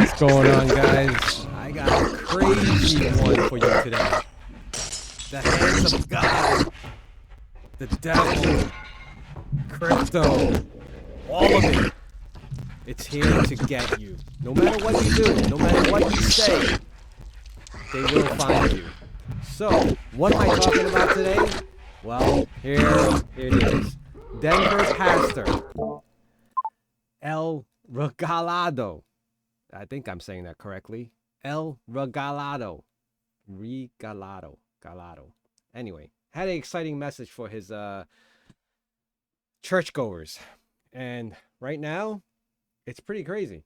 What's going on, guys? I got a crazy one for you today. The hands of God, the devil, crypto, all of it. It's here to get you. No matter what you do, no matter what you say, they will find you. So, what am I talking about today? Well, here it is. Denver pastor, El Regalado. I think I'm saying that correctly. El Regalado. Galado. Anyway, had an exciting message for his churchgoers. And right now, it's pretty crazy.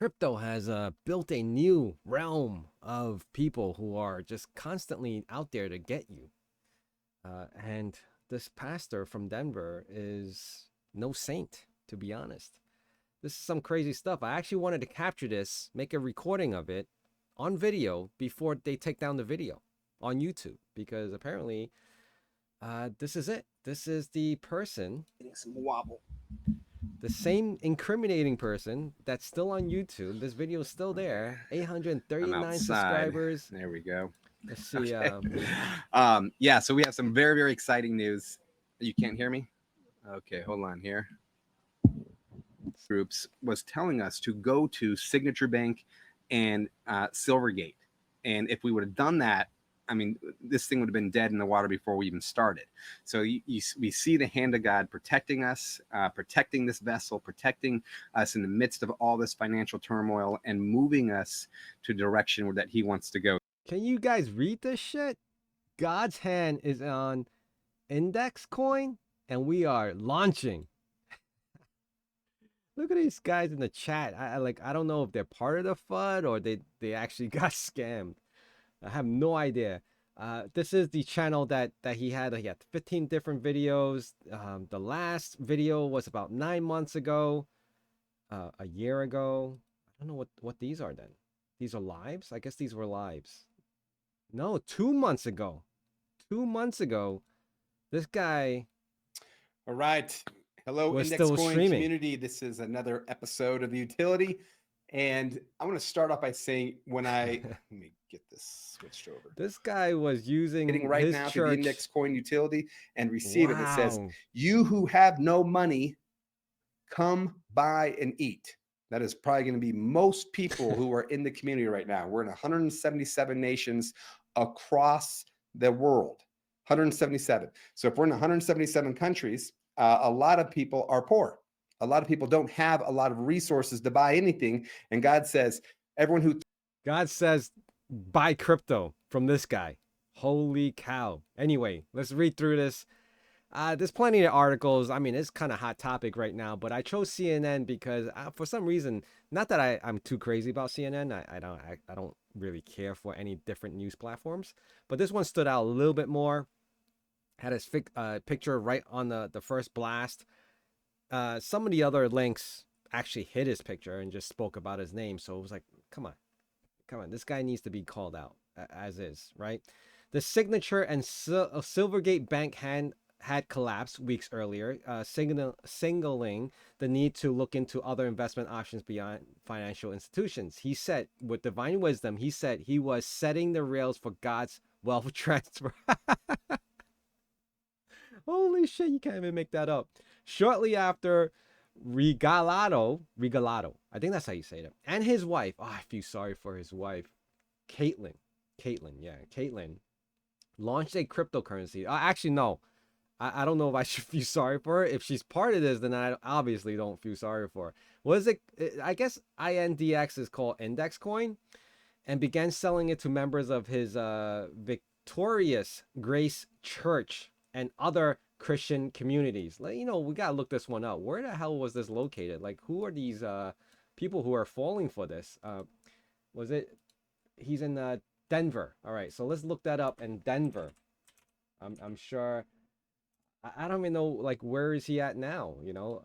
Crypto has built a new realm of people who are just constantly out there to get you. And this pastor from Denver is no saint, to be honest. This is some crazy stuff. I actually wanted to capture this, make a recording of it on video before they take down the video on YouTube, because apparently this is it. This is the person, Some wobble. the same incriminating person that's still on YouTube. This video is still there. 839 subscribers. There we go. Let's see. Okay. Yeah, so we have some very, very exciting news. You can't hear me? Okay, hold on here. Groups was telling us to go to Signature Bank and Silvergate. And if we would have done that, I mean, this thing would have been dead in the water before we even started. So we see the hand of God protecting us, protecting this vessel, protecting us in the midst of all this financial turmoil and moving us to the direction that he wants to go. Can you guys read this shit? God's hand is on INDXcoin, and we are launching. Look at these guys in the chat. I don't know if they're part of the FUD or they actually got scammed. I have no idea. This is the channel that he had. He had 15 different videos. The last video was about 9 months ago, a year ago. I don't know what these are then. These are lives? I guess these were lives. No, 2 months ago. 2 months ago, this guy. All right. Hello, INDXcoin community. This is another episode of the utility. And I want to start off by saying when let me get this switched over. This guy was using right his now church. To the INDXcoin utility and receive it. It says, Wow. you who have no money, come buy and eat. That is probably going to be most people who are in the community right now. We're in 177 nations across the world. 177. So if we're in 177 countries, a lot of people are poor. A lot of people don't have a lot of resources to buy anything. And God says, God says, buy crypto from this guy. Holy cow. Anyway, let's read through this. There's plenty of articles. I mean, it's kind of hot topic right now, but I chose CNN because for some reason, not that I'm too crazy about CNN. I don't really care for any different news platforms, but this one stood out a little bit more. Had his picture right on the first blast. Some of the other links actually hid his picture and just spoke about his name. So it was like, come on. This guy needs to be called out as is, right? The Signature and Silvergate Bank had collapsed weeks earlier, signaling the need to look into other investment options beyond financial institutions. He said, with divine wisdom, he was setting the rails for God's wealth transfer. Holy shit, you can't even make that up. Shortly after, Regalado, I think that's how you say it, and his wife, I feel sorry for his wife, Caitlin, launched a cryptocurrency. Actually, no, I don't know if I should feel sorry for her. If she's part of this, then I obviously don't feel sorry for her. What is it? I guess INDX is called INDXcoin, and began selling it to members of his Victorious Grace Church and other Christian communities. You know, we gotta look this one up. Where the hell was this located? Like, who are these people who are falling for this? Was it? He's in Denver. All right, so let's look that up in Denver. I'm sure. I don't even know, like, where is he at now? You know,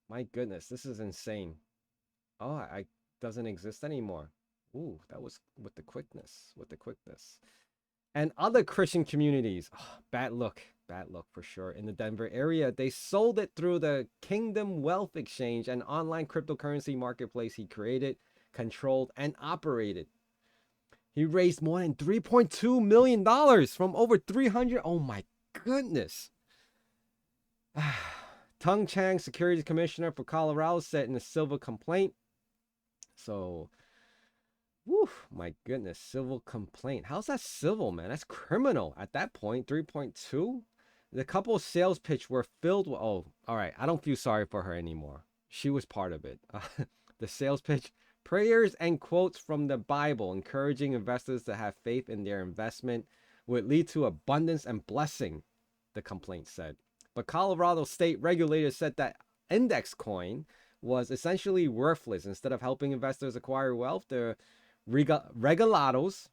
my goodness, this is insane. Oh, I doesn't exist anymore. Ooh, that was with the quickness. And other Christian communities. Oh, bad luck for sure. In the Denver area, they sold it through the Kingdom Wealth Exchange, an online cryptocurrency marketplace he created. controlled, and operated. He raised more than $3.2 million from over 300. Oh my goodness. Tung Chang, Securities Commissioner for Colorado, said in a civil complaint. So, whew, my goodness, civil complaint. How's that civil, man? That's criminal at that point. 3.2. The couple's sales pitch were filled with, oh, all right. I don't feel sorry for her anymore. She was part of it. The sales pitch, prayers and quotes from the Bible encouraging investors to have faith in their investment would lead to abundance and blessing, the complaint said. But Colorado state regulators said that INDXcoin was essentially worthless. Instead of helping investors acquire wealth, the regalados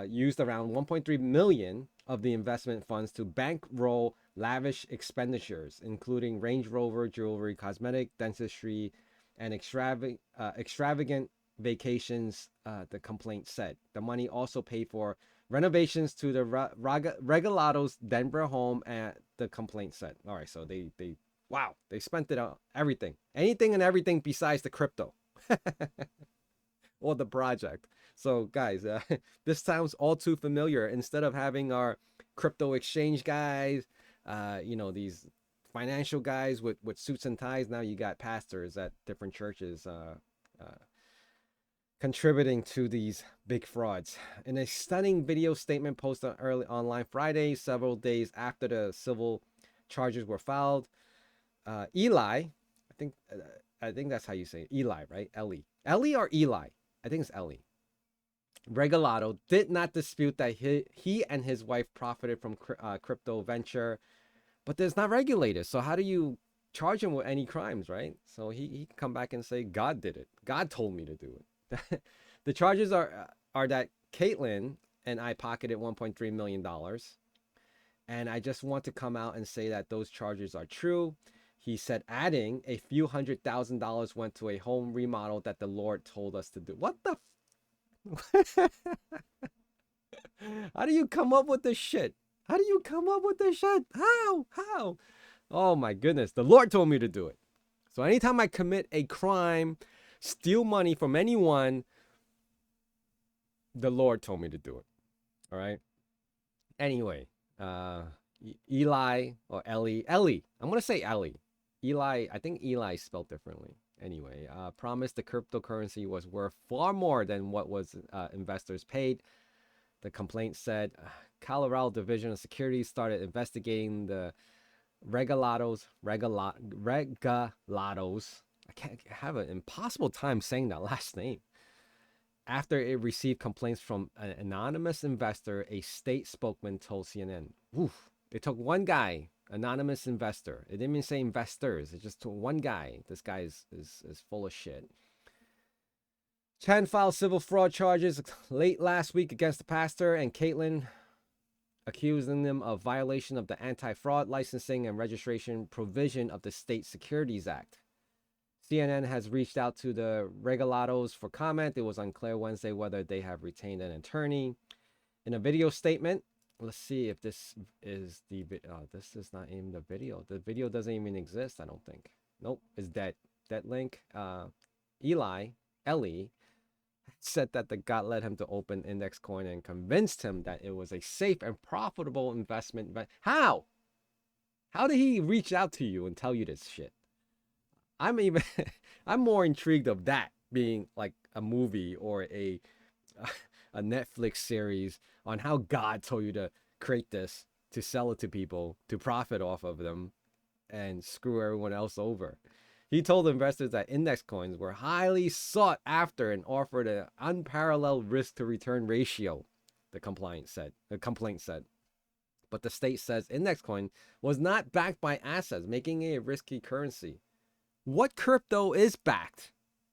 used around 1.3 million of the investment funds to bankroll lavish expenditures, including Range Rover, jewelry, cosmetic, dentistry, and extravagant vacations, the complaint said. The money also paid for renovations to the Regalado's Denver home, and the complaint said. All right, so they wow, they spent it on everything. Anything and everything besides the crypto or the project. So guys, this sounds all too familiar. Instead of having our crypto exchange guys, these financial guys with suits and ties, now you got pastors at different churches contributing to these big frauds. In a stunning video statement posted early online Friday, several days after the civil charges were filed, Eli, I think that's how you say it. Eli, right? Ellie or Eli? I think it's Ellie. Regalado did not dispute that he and his wife profited from crypto venture, but there's not regulators. So how do you charge him with any crimes, right? So he can come back and say, God did it. God told me to do it. The charges are that Caitlin and I pocketed $1.3 million. And I just want to come out and say that those charges are true. He said, adding a few $100,000 went to a home remodel that the Lord told us to do. What the How do you come up with this shit? How do you come up with this shit? How? Oh my goodness. The Lord told me to do it. So anytime I commit a crime, steal money from anyone, the Lord told me to do it. All right. Anyway, Eli or Ellie. I'm going to say Ellie. Eli, I think Eli spelled differently. Anyway, promised the cryptocurrency was worth far more than what was investors paid. The complaint said Colorado Division of Securities started investigating the Regalados. I can't have an impossible time saying that last name. After it received complaints from an anonymous investor, a state spokesman told CNN. Oof, it took one guy, anonymous investor. It didn't even say investors. It just took one guy. This guy is full of shit. Chen filed civil fraud charges late last week against the pastor and Caitlin, accusing them of violation of the anti-fraud licensing and registration provision of the State Securities Act. CNN has reached out to the Regalados for comment. It was unclear Wednesday whether they have retained an attorney. In a video statement, let's see if this is the this is not even the video. The video doesn't even exist, I don't think. Nope, it's dead. That link. Ellie said that the God led him to open INDXcoin and convinced him that it was a safe and profitable investment. How did he reach out to you and tell you this shit? I'm more intrigued of that being like a movie or a Netflix series on how God told you to create this, to sell it to people, to profit off of them, and screw everyone else over. He told investors that index coins were highly sought after and offered an unparalleled risk to return ratio, the complaint said. But the state says index coin was not backed by assets, making it a risky currency. What crypto is backed?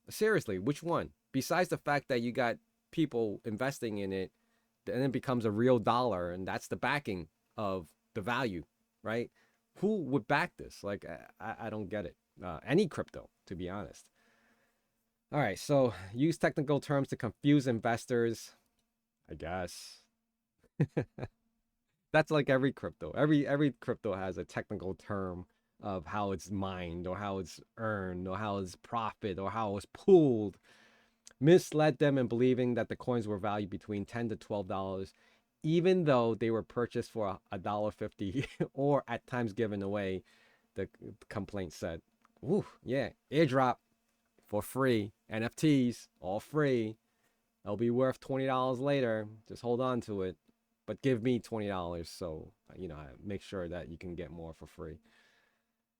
Seriously, which one? Besides the fact that you got people investing in it, and it becomes a real dollar, and that's the backing of the value, right? Who would back this? Like, I don't get it. Any crypto, to be honest. All right, so use technical terms to confuse investors, I guess. That's like every crypto. Every crypto has a technical term of how it's mined or how it's earned or how it's profit or how it's pooled, misled them in believing that the coins were valued between $10 to $12, even though they were purchased for $1.50 or at times given away, the complaint said. Ooh, yeah, airdrop for free, NFTs, all free. They'll be worth $20 later. Just hold on to it. But give me $20 so, make sure that you can get more for free.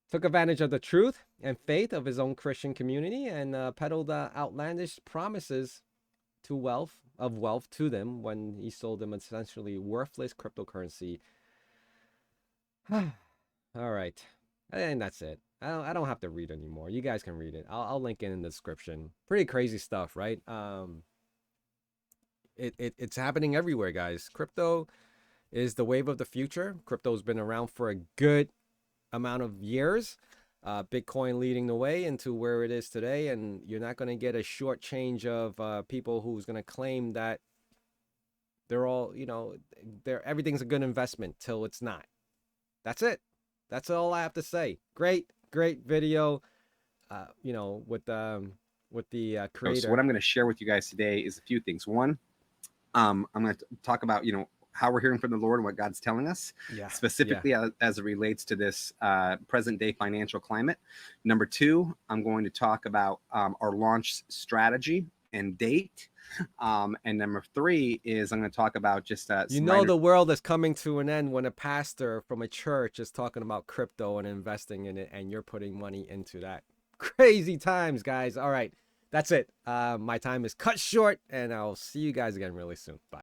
Took advantage of the truth and faith of his own Christian community and peddled outlandish promises of wealth to them when he sold them essentially worthless cryptocurrency. All right. And that's it. I don't have to read anymore. You guys can read it. I'll link it in the description. Pretty crazy stuff, right? It's happening everywhere, guys. Crypto is the wave of the future. Crypto's been around for a good amount of years. Bitcoin leading the way into where it is today, and you're not going to get a short change of people who's going to claim that they're all, everything's a good investment till it's not. That's it. That's all I have to say. Great video. With the creator. So what I'm going to share with you guys today is a few things. One, I'm going to talk about, how we're hearing from the Lord and what God's telling us, specifically as it relates to this present day financial climate. Number two, I'm going to talk about our launch strategy and date. And number three is I'm going to talk about just the world is coming to an end when a pastor from a church is talking about crypto and investing in it, and you're putting money into that. Crazy times, guys. All right, that's it. My time is cut short, and I'll see you guys again really soon. Bye.